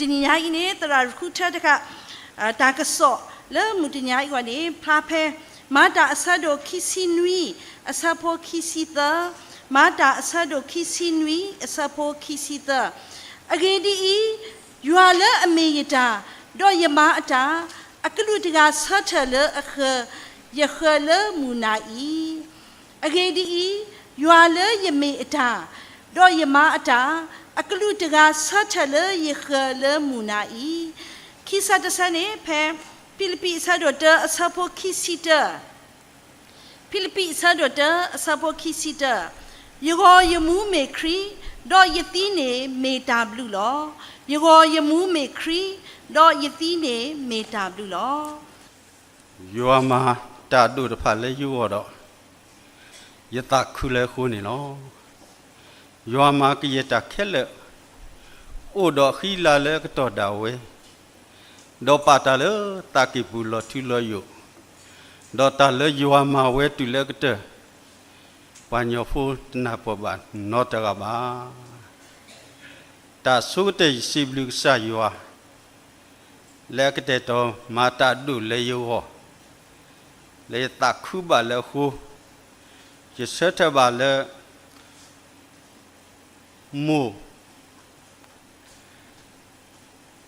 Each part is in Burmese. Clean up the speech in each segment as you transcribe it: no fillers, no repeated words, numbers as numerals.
mudinya ini terakuta deka takasok le mudinya iwani prape mata asado kisinui asapo kisita mata asado kisinui asapo kisita agedi I yuala ameyita do yama ata akalu tiga satale akhe yakhale munai agedi I yuala yame ata do yama ata akalu tiga satale yakhale munai kisa dasane pe Pilipi sadota asapo kisita Pilipi sadota asapo kisita Yugo yamu me kri do yatine me tablu lo Yugo yamu me kri do yatine me tablu lo Yuama ta du de pale yuo do Yata kule khuni no Yuama ki yata khele O do khila le to dawe Do pata le takipu lo tu lo yo Do ta le yuama we tu le kete Panyo fu na po ba no ta ga ba Ta su te siblu sa yuwa Le kete to mata du le yo ho Le ta khu ba le khu Je seta ba le mu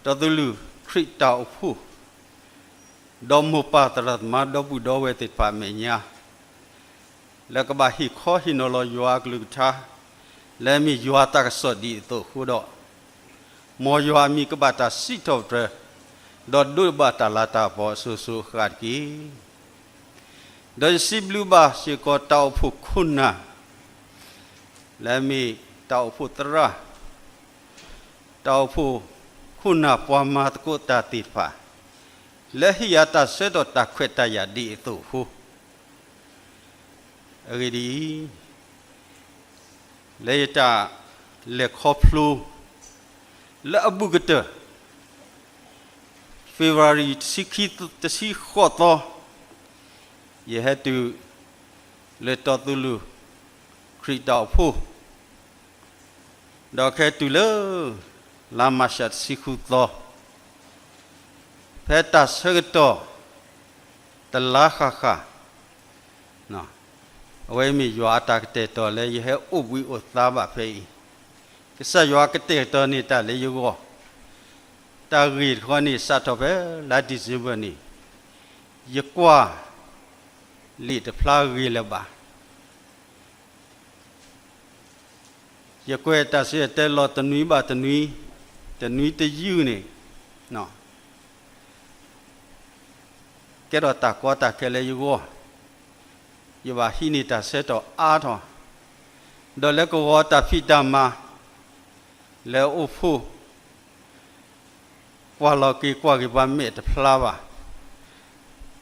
Ta dulu Kri tau fu Domu patrat ma dobu dowe tit pa menya Le ka ba hi kho hi no lo yua glu tha Le mi yua ta so di to hu do Mo yua mi ka ba ta si to tre Do du ba ta la ta po su su khat ki Do si blu ba si ko tau fu khun na Le mi tau fu tra Tau fu Kuna puama ko ta tifa lehiyata sedo ta kweta ya di itu hu agedi leyata le khoplu le abugata February sikit tsi khoto ye hatu le totulu krita fu do khetu le Lama syat sikuto Peta segeto Telah kaka No Awai mi yua ta kete to le Yehe ubi utaba pei Kesa yua kete to ni ta le yugo Ta rid kwa ni sato pe La December ni Yekwa Li te pla ri le ba Yekwe ta se te lo tenui ba tenui The nui te yu ni no Kero ta kwa ta kele yugo Yuwa hini ta seto ato Do le ko wa ta fita ma Le ufu Kwa lo ki kwa ki ba me te plawa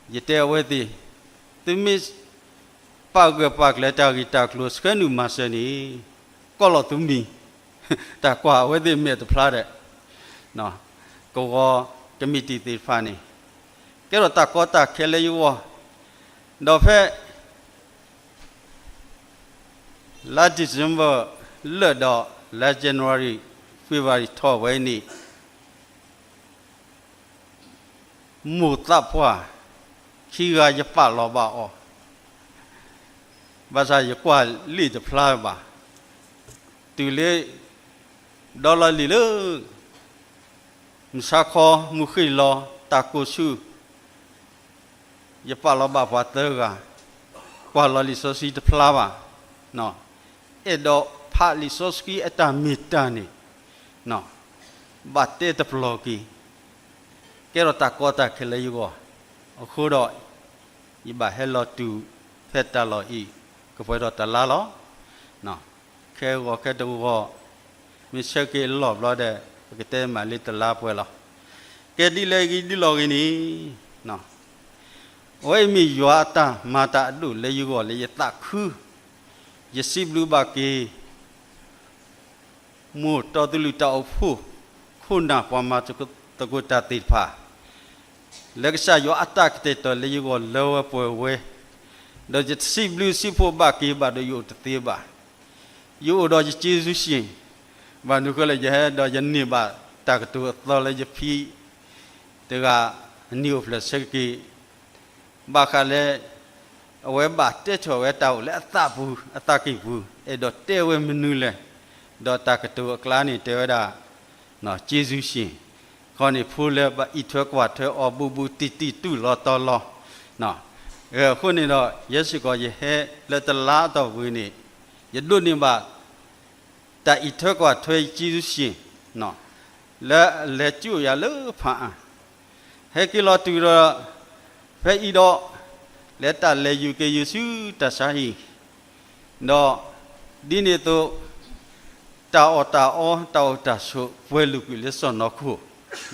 Yete aweti Tumis Pag le ta ki ta klo skenu masani Kolo tumi Ta kwa aweti me te plawa No, ko committee ti fani. Kero ta kota kele yuwa. Do fe la December le do la January February tho we ni. Mu ta pwa khi ga ya pa lo ba o. Ba sa ya kwa li de pla ba. Tu le dollar li le Musako mukhilo takusu Yapa ba patega Kwa lisosi de plava No Edo pa lisoski eta mitani No Bate te ploki Kero takota kele yugo Okudo Iba hello tu Feta lo I Kepoedo talalo No Kero kedo go Misaki lo de Kita malita la puela. Kedi lagi di logi ni, no. Oi mi yuata mata du le yugo le yata khu. Yesi blu baki. Mu to tu lu ta fu. Khuna pa ma tu ku ta ti pha. Le sa yo attack te to le yugo lo po we. Do yesi blu si po baki ba do yu te ba. Yu do ji su xin. Và nếu có là do dân niệm bà ตากตัวตอเลยจะพี่เตกานิวเพลสกีบาคาเลเอาไว้บาดเตชไว้เต่าและตาบูตากิบูเอดเตเวมนูเลยดอตากตัวกลานี่เตวดาเนาะเจซูชิข้อนี้พูดเลยว่าอีเถกว่าเถอบูบูติติตุลอตอลอเนาะคนนี้เนาะเยซูก็จะให้เลตลาต่อวินี่อย่าดูนี่ว่าแต่อีเถกว่าเถอเจซูชิเนาะและจู่อย่าเลือผ่าให้กิโลตัวเฟอีดอและแต่เลยูเกยูซูแต่สาฮีเนาะดินี่ตัวตาอตาอตาอตาสุเวลุกิเลสนอคู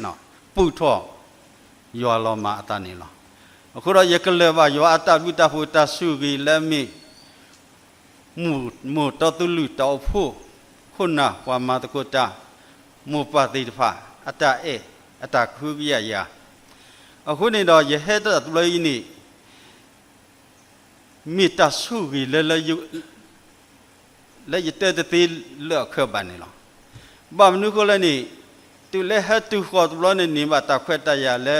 เนาะปูทอยอลมาตานี่ล่ะအခုတော့ယကလေဘာယောအတဝိတဖို့တဆုကြီးလက်မိမူတော်သူလူတော်ဖို့ခုနာဝါမတကုတာမူပတိတဖအတအေအတခုကြီးရအခုနေတော့ယဟဲတသူလေးနိမိတဆုကြီးလဲလဲလဲရတဲ့တေးလောခဘန်နေလားဘာမနုကိုလည်းနိသူလဲဟတူခေါ်သူလောနေမတခွက်တရလဲ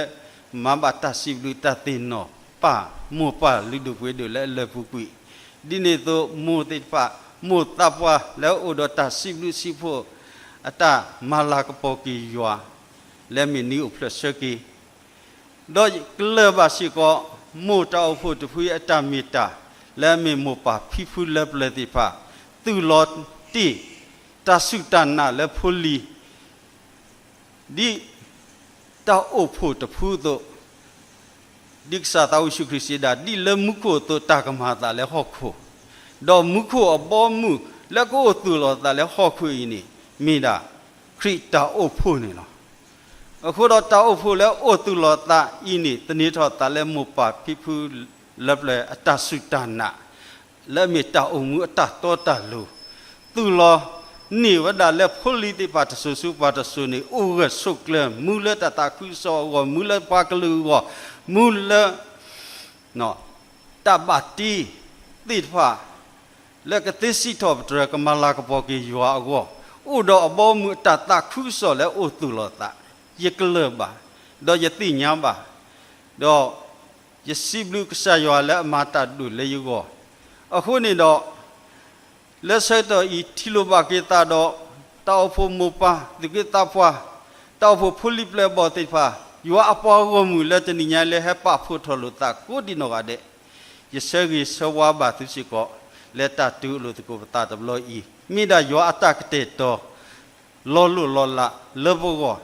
မဘာတစီလူတတင်နောပါမောပါလူဒွေဒလဲလဲဖူကွီဒီနေတော့မိုတိပါမိုတပွားလဲဩဒတစီလူစီဖို့အတမလာကပေါ်ကီယွာလဲမီနီဥဖလစကီတော့ကလဘစီကောမိုတောဖို့တဖွေအတမီတာလဲမီမိုပါဖီဖူလဲပလက်တိပါသူလောတီတဆုတနာလဲဖူလီဒီတောအဖို့တဖူတော့ดิกษาตาอุชุคริสต์ดาดิเลมุโคโตตากมาตาเลฮอกโคดอมุโคอบอมุแล้วก็ตุลอตาเลฮอกโคอีนี่มีดาคริตาโอพูนี่ล่ะအခုတော့တောက်ဖို့လဲအိုတုလောတာဤနိတနိထောတလဲမူပါဖိဖူလပ်လဲအတဆုတနာလဲမေတ္တာအုံမူအတတောတလူသူလောနိဝဒလဲဖုလိတိပါတဆုစုပါတဆုနိဥရဆုကလမူလတတာခုစောဝမူလပါကလူဝမူလနော်တဘတိတိဖာလကတိစီထောပတရကမလာကပေါ်ကီယောအကောဥတော်အဘောမူတတာခုစောလဲဥတုလောတာယကလဘာတော့ယတိညာဘာတော့ယစီဘလူကဆာယောလဲအမတာဒုလေယူကောအခုနေတော့လက်ဆက်တော့ဤထီလိုဘာကေတာတော့တောက်ဖို့မူပါဒီကေတာဖွာတောက်ဖို့ဖူလိပလေဘောတိဖာယောအပေါ်ကမူလက်တနိညာလဲဟပဖို့ထလို့တာကိုဒီနောကတဲ့ယဆဂီဆဝါဘာသူစီကောလက်တတူလို့တကိုတာတဘလို့ဤမိဒါယောအတကတဲ့တော့လောလူလောလာလဘောကော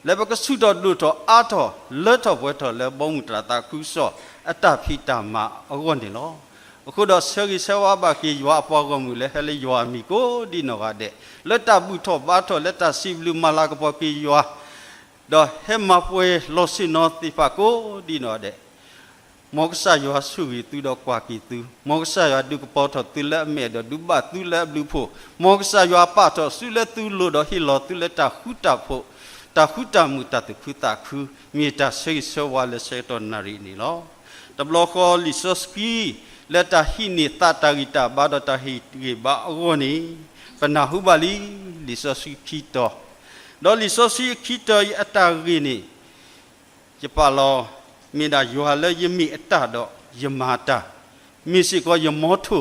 လဲဘကဆုတော်လူတော်အာတော်လက်တော်ဘွဲတော်လဲဘုံတတာခုစောအတဖိတမအကောနေလောအခုတော့ဆဂီဆဝါဘာကီယောအပေါ်ကမူလဲဟဲလေယောအမီကိုဒီနောကတဲ့လက်တဘူးတော်ဘာတော်လက်တစီဘလူမလာကပေါ်ကီယောတော့ဟဲမပွေလောစီနောတိဖာကိုဒီနောတဲ့မောကဆာယောဆူရီသူတော့ကွာကီသူမောကဆာယောဒုကပေါ်တော်သူလက်မဲတော့ဒုဘသူလက်ဘလူဖို့မောကဆာယောပတော်ဆူလက်သူလို့တော့ဟီလောသူလက်တခုတဖို့တခုတမူတတခုတခုမြေတဆိတ်ဆောဝါလက်စေတော်နာရီနီလောတဘလခေါ်လီဆော့စကီလက်တဟိနီတတဂီတာဘာဒတဟိတီဘာအဝနီပနာဟုပါလီလီဆော့စကီတော်တော့လီဆိုစီခိတအတာဂီနီကျပါလောမိဒါယောဟလဲယမိအတတော့ယမာတာမိစီကောယမောထု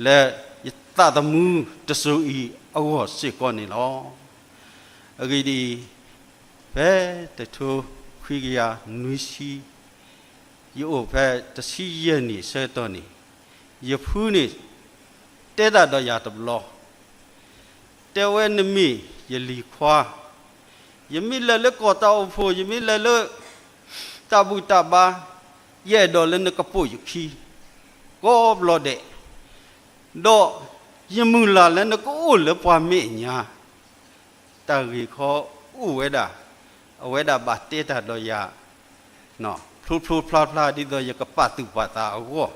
လဲယတသမူတဆူဤအဝစီကောနေလောအဂီဒီဘဲတထုခွေကရနွီစီယောဘဲတစီယနီစေတော်နီယဖူးနီတဲတာတော့ရတဘလောတဲဝဲနမီယလီခွာယမိလလကောတောဖို့ယမိလလတဘူတဘာရဲ့တော်လည်းကပုယခီကောဘလို့တဲ့တော့ယမူလာလည်းကိုလပွားမေညာတာရီခောဥဝဲတာအဝဲတာဘာတေတာတော့ရနော်ဖလူဖလူဖလာဖလာဒီတော့ယကပတ်သူပါတာအော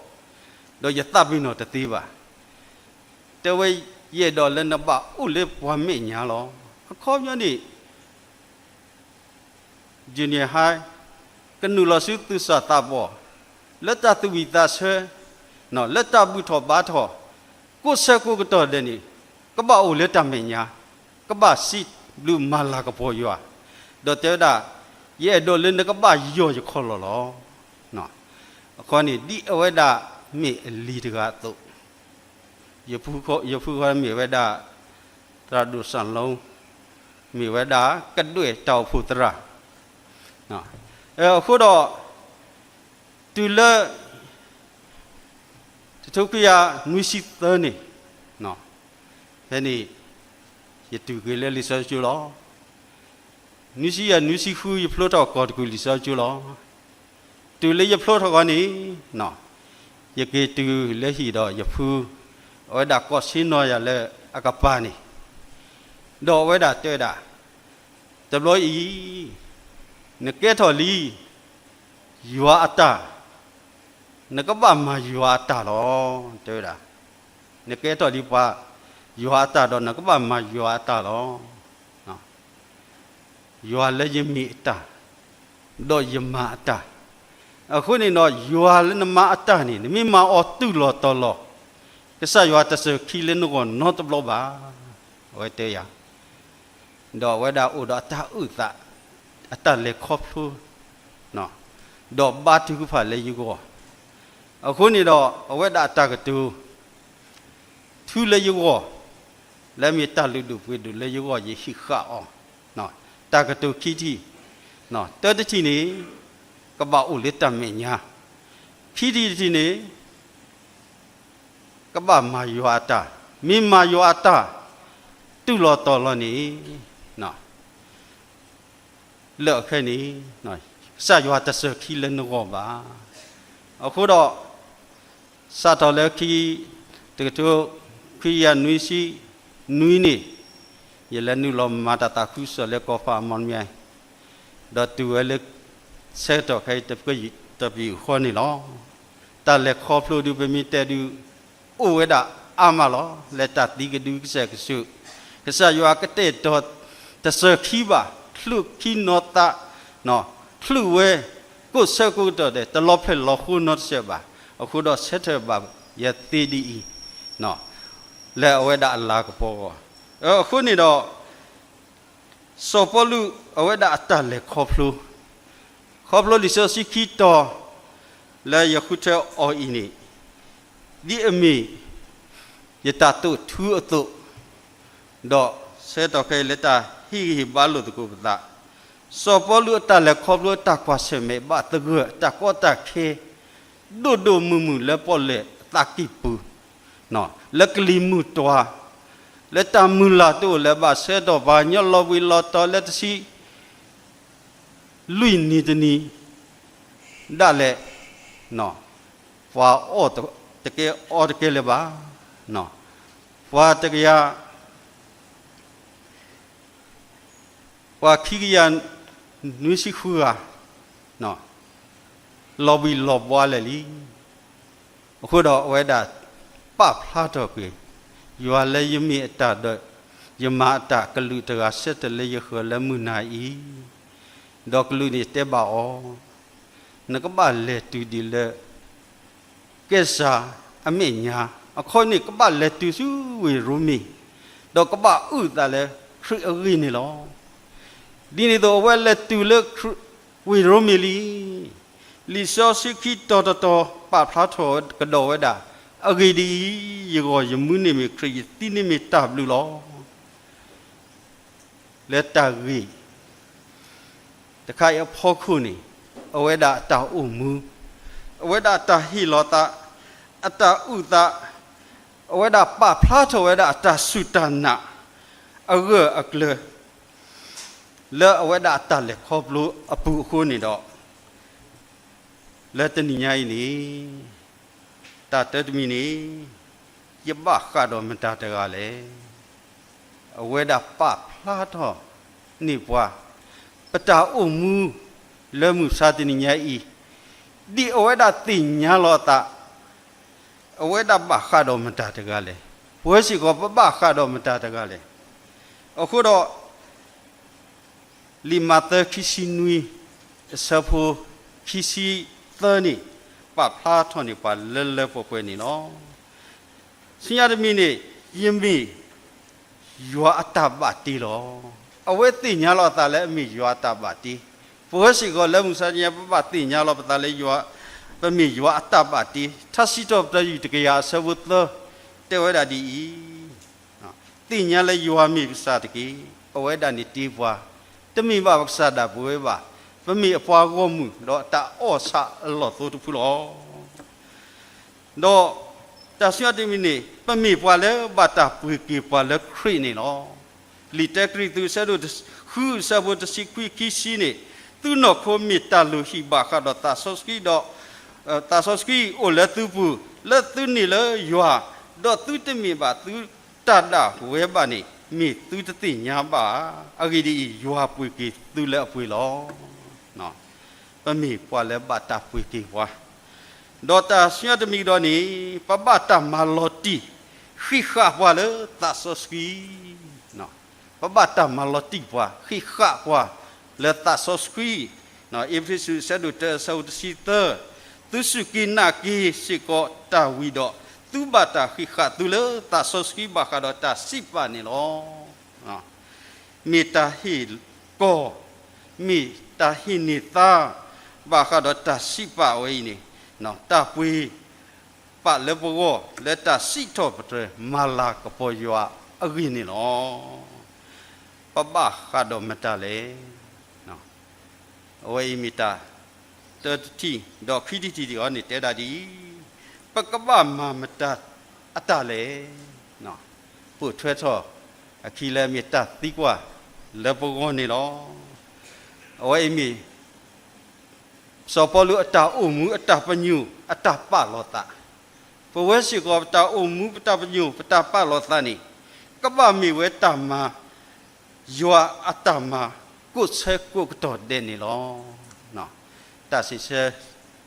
တော့ယတပ်ပြီးတော့တသေးပါတဝဲရဲ့တော်လည်းနပါဥလေပွားမေညာလောခေါ်ညနေဂျူနီယာဟိုင်ကနူလဆုသူစတာဘောလက်တသူဝီတာဆဲနော်လက်တဘူးထောဘာထောကိုဆက်ကိုကတော့တဲ့နေကပအိုလက်တမညာကပစီ လူမာလာကပေါ်ရွာတော့တဲ့တာရဲ့တော့လင်းကပါရောရခေါ်လောနော်ခေါ်နေဒီအဝဲတာမေလီတကတော့ယဖူခေါ်မေဝဲတာတရာဒုဆန်လုံးမေဝဲတာကတွေ့တောက်ဖူတရာနော်အခုတော့တူလတုတ်ကရနွီစီသနေနော်ဟဲ့နေရတူကလေးလီဆောကျူလောနွီစီရနွီစီဖူရဖလို့တော့ကော်တကူလီဆောကျူလောတူလေးရဖလို့တော့ကောနေနော်ရကေတူလက်ဟီတော့ရဖူဝဲတာကောစင်းနော်ရလဲအကပါနေတော့ဝဲတာတဲ့တာတဘလို့ဤနကဲထော်လီယူအတာနကဘာမယူအတာလောတဲ့တာနကဲတော်ဒီပါယူအတာတော့နကဘာမယူအတာလောနော်ယူလည်းယမိအတာတော့ယမအတာအခုနေတော့ယူလည်းနမအတာနေမိမအော်တူလောတော်လောကဆယူတဆခီလင်းကိုနော်တဘလောပါဝဲတဲ့ရတော့ဝဲတာဥဒတာဥတာအတာလေခေါဖူနော်တော့ဘာတူဖာလေယူကိုအခုနေတော့အဝဲတာတကတူထူလေယူကိုလက်မီတလူလူပွေတူလေယူကိုရေရှိခအောင်နော်တကတူခီတီနော်တောတချီနေကပအိုလက်တမေညာခီတီတီနေကပမာယောအတာမိမာယောအတာတူလောတော်လောနေနော်လောခဲနေနော်စယောတဆခီလနောပါအခုတော့စတော်လည်းခီတကတူခီရနွီစီနွီနေရလည်းနုလောမာတတာခုဆလည်းကောဖာမွန်မြိုင်တော့တူလည်းဆက်တော့ခိုင်တပည့်တပည့်ခေါ်နေလောတလည်းခေါ်ဖလို့ဒီပမီတဲဒီအိုဝဲတာအာမလောလက်တတိကဒူကဆက်ကဆုကဆယောကတဲ့တော့တဆခီပါလှခီနောတာနော်လှဝဲကိုဆက်ကိုတော့တဲ့တလောဖက်လောခုနော့ဆက်ပါအခုတော့ဆက်ထပါယတိဒီနော်လဲအဝဲတာအလာကပေါ်အခုနေတော့စောပလူအဝဲတာအတလဲခေါဖလူလီဆိုစီခီတော်လဲယခုတဲ့အော်အင်းနီဒီအမီယတတုထူအတုတော့ဆက်တော့ခဲလက်တာဟီဘာလို့တကူပတာစောပလူတလည်းခေါပလူတကွာစမေဘတ်တကတကောတခေဒိုမူလဲပေါ်လေတကိပူနော်လက်ကလီမူတောလက်တမူလာတို့လည်းပါဆက်တော့ဘာညလောဝီလောတော်လက်စီလွိနီတနီဒါလည်းနော်ဖွာအော်တကယ်အော်တကယ်လည်းပါနော်ဖွာတကယ်ဖွာခီကရနွေးစီခူကနော်လော်ဘီလော်ဘွားလေလီအခုတော့အဝဲတာပဖလာတော့ကွေယူရလေယမီအတတော့ယမအတကလူတကဆက်တလေရခလမှုနာဤဒေါကလူနေတဲပါအောနကပါလေတူဒီလေကေစာအမေညာအခုနေကပါလေတူစုဝေရူမီဒေါကပါဥတလည်းခရအဂီနေလောဒီနေတော့ဝဲလေတူလေဝေရူမီလီဆောစီခီတော်ပဖလာထောကတော်ဝဲတာအဂီဒီယောယမှုနေမခရီတိနေမတပ်လူလောလက်တဂီတခါရဖို့ခုနေအဝဲတာတောက်ဥမူအဝဲတာတဟီလောတာအတဥတာအဝဲတာပဖလာထောဝဲတာတဆုတနာအဂအကလလဲအဝဲတာတလက်ခေါပလူအပူခုနေတော့လက်တနိညာဤနေတတတမီနေယဘကတော့မတတကလည်းအဝဲတာပဖလာတော့နေပွားပတာအုံမူလဲမှုစာတနိညာဤဒီအဝဲတာတင်ညာလောတာအဝဲတာပကတော့မတတကလည်းဝဲစီကပပကတော့မတတကလည်းအခုတော့လီမာတခီစီနွီဆာဖိုခီစီသနီပပလာထောနေပါလဲလဲပေါ်ပွဲနေနော်စင်ရမီနေယင်မီယောအတဘတီလော အဝဲတိညာလောတာလဲအမိရွာတာပါတီဘောစီကလည်းမစညာပပတိညာလောပတာလဲရွာပမိရွာအတပါတီထစီတော့တယူတကရာဆဝတ်တဲဝဲတာဒီတိညာလဲရွာမိပစာတကေအဝဲတာနေတီးပွားတမိဘပက္ဆတာဘွေးပါပမိအပွားကောမှုတော့တာအောဆာလောသူတဖူလောတော့တဆွတ်တိမိနေပမိပွားလဲဘတာပွေကေပွားလဲခရိနေနော်လီတက်ခရီသူဆဲတို့ခူဆဘတ်စီကွီကီစီနေသူနော်ခိုမီတာလူဟိဘာခါတော့တာဆော့စကီတော့တာဆော့စကီအိုလက်သူပူလက်သူနေလဲယွာတော့သူတမိပါသူတတာဝဲပါနေမိသူတတိညာပါအဂီဒီယွာပွေကေသူလဲအပွေလောနော်ပမိပွာလဲဘတာပွေကေဝါတော့တာဆွတ်တမိတော့နေပပတာမာလော်တီခိခါပွာလဲတာဆော့စကီနော်ပပတာမာလော်တီပွာခိခါပွာလဲတာဆော့စကီနော်အဖရစ်ဆူဆဒူတဆောက်စီတသူစုကိနာကီစီကောတာဝီတော့သူဘတာခိခါသူလဲတာဆော့စကီဘာခါတော့တာစိပါနေလောနော်မေတာဟီကောမေတာဟီနေတာဘာခါတော့တာစိပါဝေးနေနော်တာပွေပလေဘောလက်တာစိတော့ပတဲ့မာလာကပေါ်ရွာအဂိနေနော်ပပခါတော့မတလေနော်အဝေးမီတာတတိတော့ခီတီတီဒီအော်နေတဲတာဒီပကပမာမတအတလေနော်ပို့ထွဲသောအခီလဲမီတာတိကွာလေဘောနေလောအဝေးမီစောပလူအတာအုံမူအတာပညူအတာပလောတာပဝဲစီကောတာအုံမူပတာပညူပတာပလောတာနိကပမီဝဲတာမာယောအတာမာကုဆဲကုတော်တဲ့နေလောနော်တာစီဆဲ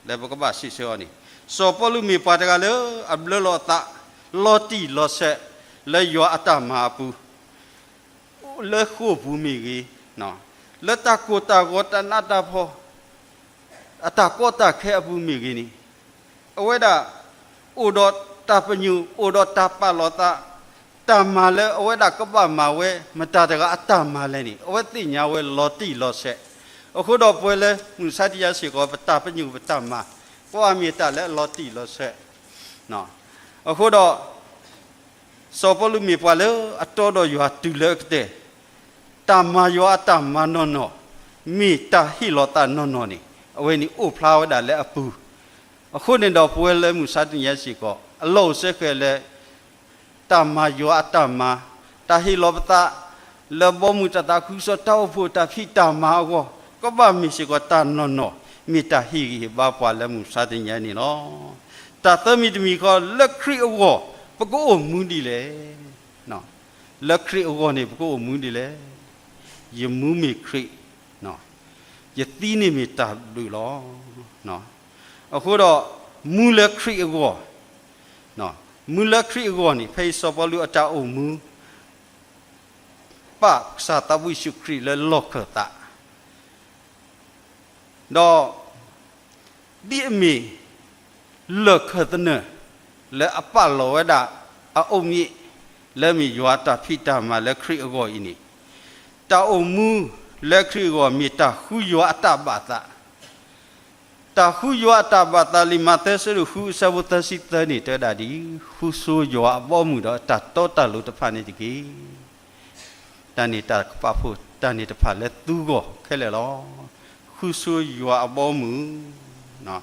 လေဘကပစီဆဲနိစောပလူမီပါတကလေအဘလောတာလောတီလောဆဲလေယောအတာမာပူလေခုဘူးမီကြီးနော်လက်တာကိုတာကိုတနာတာဖောအတာကောတာခဲအပူမီကီနီအဝဲတာအိုဒတာပညူအိုဒတာပလောတာတမာလဲအဝဲတာကပမာဝဲမတာတကအတမာလဲနီအဝဲတိညာဝဲလောတိလောဆက်အခုတော့ပွဲလဲမူစတိယစီကောပတာပညူပတမာကိုအမီတာလဲလောတိလောဆက်နော်အခုတော့စောပလူမီပွာလဲအတော်တော့ရွာတူလဲတဲ့တမာရွာတမာနော်နော်မိတာဟီလောတာနော်နော်နီအဝေးနီအိုဖလာဝဒါလဲအပူအခုနေတော့ပွဲလဲမှုစတင်ရရှိကောအလို့စက်ခဲလဲတမယောအတမတာဟီလောပတာလဘောမှုတတာခုစတောက်ဖို့တဖိတမာကောကပမီရှိကောတာနော်နော်မိတာဟီဘာပွာလဲမှုစတင်ရနေနော်တာသမီတမီကောလက်ခရီအဝပကိုမူးဒီလေနော်လက်ခရီအဝနေပကိုမူးဒီလေယမူးမီခရီနော်ယတိနေမီတာလူလောနော်အခုတော့မူလခရီအကောနော်မူလခရီအကောနိဖေစပလူအတာအုံမူပစာတဝိရှုခရီလေလောကတာတော့ဒီအမီလောကတနလေအပလောဝဒအုံမီလေမီယွာတာဖိတာမလေခရီအကောဤနိတာအုံမူလက်ခရီကိုမိတာခူယောအတဘတာတာခူယောအတဘတာလီမတဲဆရခူဆဝတစီတနီတဲဒါဒီခူဆိုယောအဘောမှုတော့တတောတလူတဖာနေတကြီးတန်နေတာပဖို့တန်နေတဖာလဲသူကိုခဲလေလောခူဆိုယောအဘောမှုနော်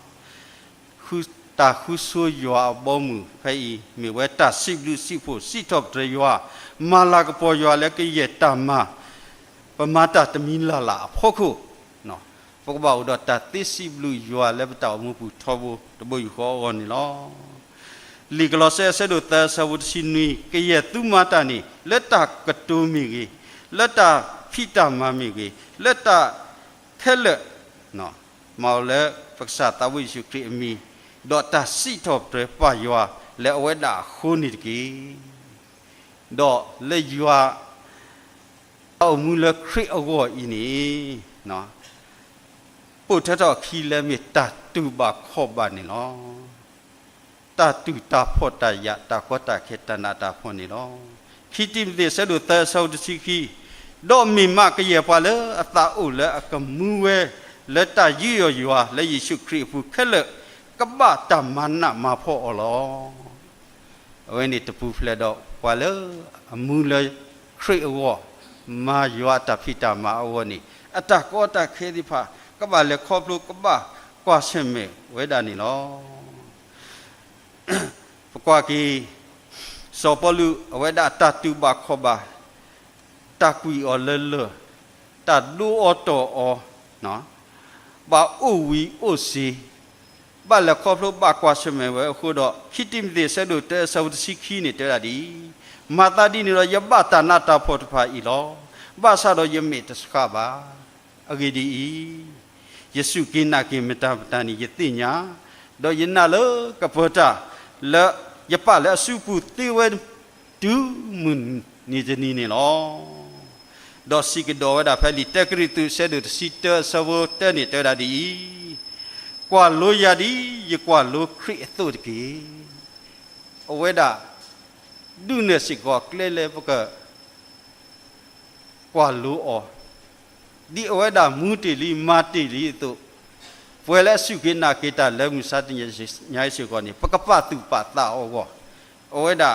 ခူတာခူဆိုယောအဘောမှုဖေးမိဝဲတာစိလူစိဖို့စိတော့တယောမာလာကပေါ်ယောလဲကရဲ့တမပမာတာတမီလာလာဖောခုနော်ပကဘာဥဒတာတိစီဘလူယွာလေပတောင်မှုပူထောဘူးတဘယူခေါ်ကောနီလောလီကလောဆဲဆဲဒိုတာဆဝတ်စီနီကရဲ့သူမာတာနီလက်တာကတူမီကြီးလက်တာဖိတာမမီကြီးလက်တာခဲလက်နော်မော်လေပက္ဆာတဝိရှုခရီအမီဒေါ်တာစီထော့ပရပယွာလေအဝဲတာခိုးနီတကြီးဒေါ်လေယွာအမူလခရီအဝေါ်ဤနီနော်ပုထတော်ခီလဲမီတတူပါခောပါနေလောတတူတာဖောတယတာခောတာခေတနာတာဖောနေလောခီတိမသေးဆဲလို့သဆောက်တစီခီ ดอมีมากเยปาเลอตาอุเลอกมูเวเลตายิโยยัวและยิสุคริฟูเคเลกบะตามันนะมาพออลอเวนิตปูเพลดอปาเลอมูเลคริอวมายัวตาพิตามาอวนี่อตาโกตาเคดิพากบะเลคอบลูกบะกว่าเชเมเวดานี่ลอปกว่ากีสอปลูเวดาตาตุบะขบะตากุยอเลเลตาดูอโตอเนาะบาอูวีอูซีบาละครอบครัวบากว่าใช่ไหมเว้ยคุณดอกคิดติมเดชดูเตอสาวสิขีนี่เตอดีมาตาดีนี่เรายบาตานาตาพอดพาอีลอบาซาเรายเมตสกาบาอเกดีเยซูกินนากิเมตาตานี่ยติญาดอยินนาเลกับพอตาและยปาและสุปุติเวดูมุนนี่จะนี่ลอดอสิกดอวดาพลิตกริตุเสดุสิเตสาวเตนี่เตอดาดีกว่าโลยาดียกว่าโลคริตุตกีอเวดาดูเนสิกอเคเลปกกว่าโลอดีอเวดามูติลีมาติลีตุเวลาสุกินาเกตาเลมุสัตยญาสิกอนี่ปกปะตุปะตาอวอเวดา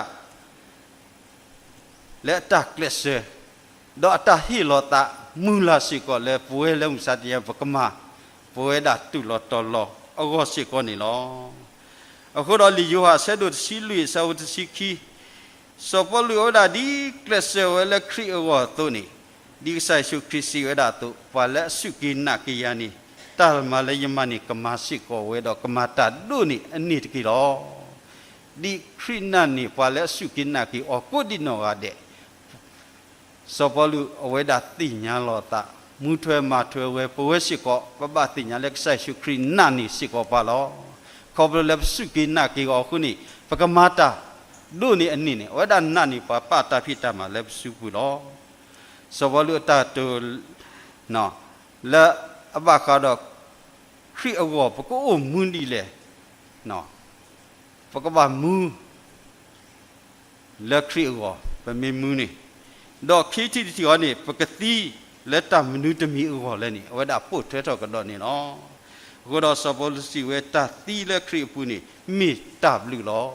และตักเลเซดอตาฮิโลตามูลาสิกอเลปเวเลมุสัตยปกมาปเวดาตุลอตลออวสิกอนี่ลอအခုတော့လီယိုဟာဆက်တို့စီလူဆောက်တစီခီစောပလူဝဒါဒီကလဆဝလခရီအဝတုန်ဒီဆိုင်စုခရစီဝဒါတုပါလက်စုကိနာကိယာနီတာမလယမနီကမစိကောဝဲတော့ကမတာဒုနီအနိတကိလောဒီခရိနာနီပါလက်စုကိနာကိအောကိုဒီနောကတဲ့စောပလူအဝဲဒါတိညာလောတာမူထွဲမှာထွဲဝဲပဝဲစိကောပပတိညာလက်ဆိုင်စုခရိနာနီစိကောပါလောခေါပလလစုကိနာကိအောခုနိပကမာတာဒုနိအနိနိဝဒနာနိပပတာဖိတမလက်စုပူလောစောဘလူတာတူနော်လာအဘခါတော့ခရိအဝပကိုမွန်းဒီလေနော်ပကဘာမူလက်ခရိအဝပမေမူနိတော့ခိတိတိဟောနိပကတိလက်တမနုတမီအဝလည်းနိဝဒပုတ်ထွဲတော့ကတော့နိနော်ကိုတော့စပေါ်စီဝဲတာတီလက်ခရိပူနိမိတဘလူလော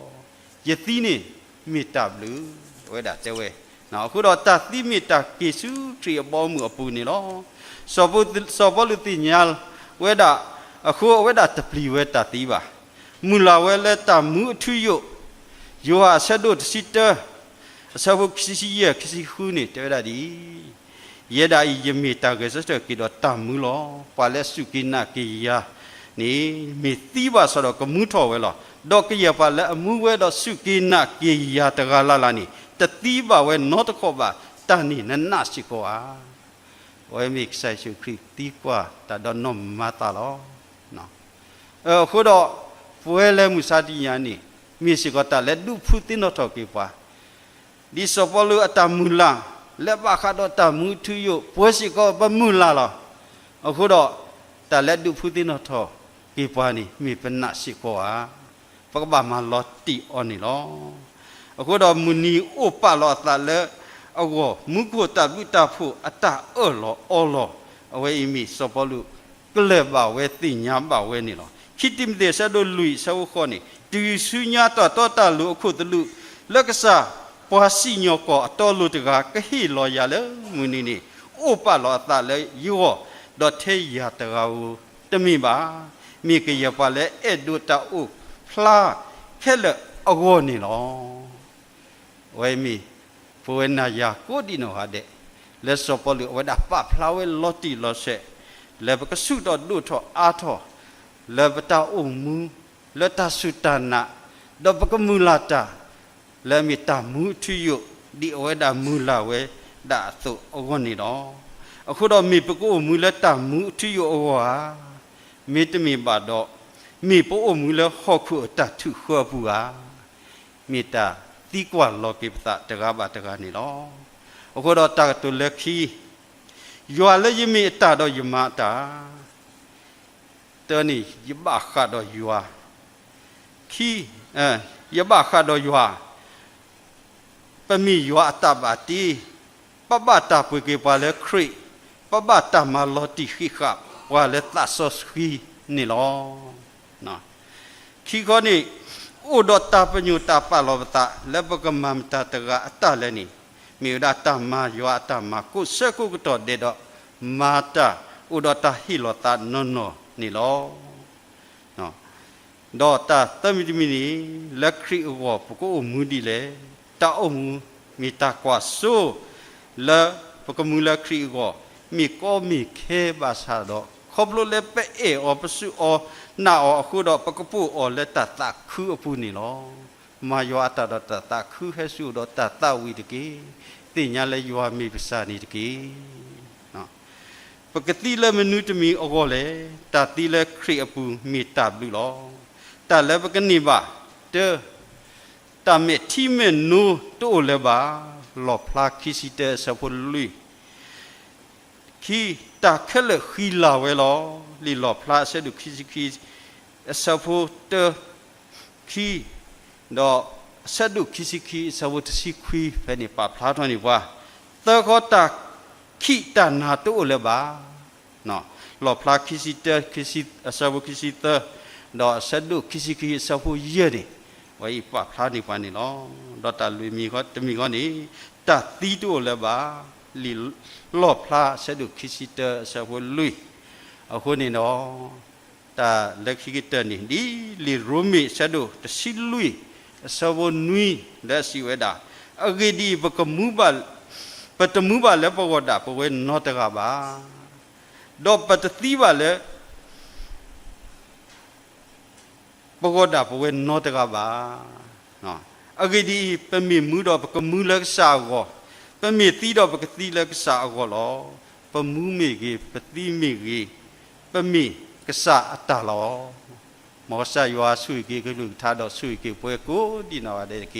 ယတိနိမိတဘလူဝဲတာတဲဝဲနော်ကိုတော့တာတိမိတကေစုခရိဘောမှုအပူနိလောစပေါ်လူတိညာဝဲတာအခုဝဲတာတပလီဝဲတာတီပါမူလာဝဲလက်တာမူအထူယယောဟာဆက်တို့စီတအစဘုခစီယခစီခုနိတဲတာဒီယေဒါဤယမိတာကေစတဲ့ကိတော့တာမူလောပါလက်စုကိနာကိယာนี่มีตีบาสดอกมุทอเวลาดอกเกียปะละอมูเวดอสุกินะเกียตะกาลาลานี่ตะตีบาเวนอตะขอบาตานี่นันนาสิโกอาโอ้ยมีใส่สุคริตีกว่าตะดอนนมมาตาลอเนาะโคดอปวยเลมุสาติญานี่มีสิกอตะเลดุพุตินอทอกิปาดิสปอลุอะตามูลาเลบะคาดอตามูทุโยปวยสิกอบะมูลาลอโคดอตะเลดุพุตินอทอกีปานี่มีเป็นนักสิโกอาปกบามาลอติออนี่ลอအခုတော့မူနီဥပလောတလဲအောမုကုတပိတဖို့အတအောလောအောလောအဝဲအမိစောပလူကလေပါဝဲတိညာပါဝဲနေလောခိတိမတေဆဒိုလူဆောခေါနေတူစုညာတော့တလူအခုတလူလက်ကစားပွားစီညောကောအတော်လူတကကဟိလောရလဲမူနီနေဥပလောတလဲယောတော့ထေရတကာဦးတမိပါမိကရပါလဲအဲ့ဒုတအုဖလာခဲလအောနေလောဝဲမီဖွေနာယာကိုဒီနောဟာတဲ့လက်စောပလူဝဒပဖလာဝဲလော်တီလော်ဆက်လေဘကဆုတော်ဒုထောအာထောလေဘတာအုံမူလတဆုတနာဒဘကမူလာတာလေမီတာမူထီယဒီဝဲဒါမူလာဝဲဒါသုအောနေတော့အခုတော့မိပကိုမူလတာမူထီယအောဟာမိတမီပါတော့မိပိုအမူလဟောခုတထုခောပူဟာမိတာตีกว่าโลกิปตะตะกะบะตะกะนี่ลอโอโคดอตะตุเลคียัวละยิมิตะดอยมะตาตะนี่ยบะขะดอยัวคียบะขะดอยัวปะมิยัวตะบะติ ปะบะตาปุยเกปาเลคริปะบะตามาลอติขิขับว่าเลตัสสขีนี่ลอเนาะขีข้อนี้อุดตาปญูตาปะลอบตาและปะกมัมตาตะกะอัตตาเลนี่มีอุดตามาโยอัตตามากุเสกุกตอเดดอมาตาอุดตาฮิลอตาโนโนนี่ลอเนาะดอตาตะมิติมินี่และคริวอปะโกมูดีเลตาอมูมีตากว่าโซและปะกมูละคริวอมีก็มีเคบาซาดอคบโลเลเปเออปสุอนาอคูดอปะกปูอเลตตาคืออปูนี่ลอมาโยอัตตาตาคือเฮซูดอตาวิตเกติญาเลโยมีภาษานี่ตเกเนาะปกติแล้วมนุษย์จะมีออกเลยตาตีแล้วคริอปูมีตาบลูลอตาแล้วปกนิบาเตตาเมที่เมนูตัวเลบาหลบพลาคิสิเตสะพลุยคีตาเคลขีลาเวลอลีหลบพลาเสดุคิสิคีสะพเตคีดอสะดุคิสิคีสะวุตสิคีเฟนิปาพลาทนี่ว่าเตก็ตาขีตานาตัวเลบาเนาะหลบพลาคิสิเตคิสิสะวุคิสิเตดอสะดุคิสิคีสะพุเยนี่ไว้ปะพลานี่ปานี่ลอดอตาลุยมีก็จะมีก็นี่ตาตีตัวเลบาลีลอบพลาเสดุคิสิเตสะพุลุยเอาคนนี่เนาะตาเล็กคิเตนี่ดีลีรูมิเสดุตะสิลุยสะพุนุยและสิเวดาอะเกดีปะกมูบาปะตมูบาและปะกอดาปะเวนอตะกะบาดอปะตติบาและปะกอดาปะเวนอตะกะบาเนาะอะเกดีปะมีมูดอปะกมูลักษาก็ปะมีตีดอปะกตีลักษาก็ลอปะมูเมเกปะตีเมเกปะมีกษาอัตตาลอมอสะยัวสุยเกกะลุทาดอสุยเกป่วยโกดินาว่าเดเก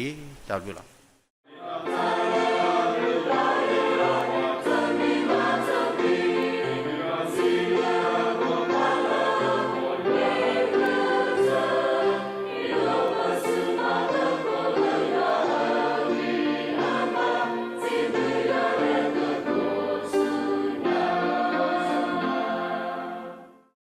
จับดูละ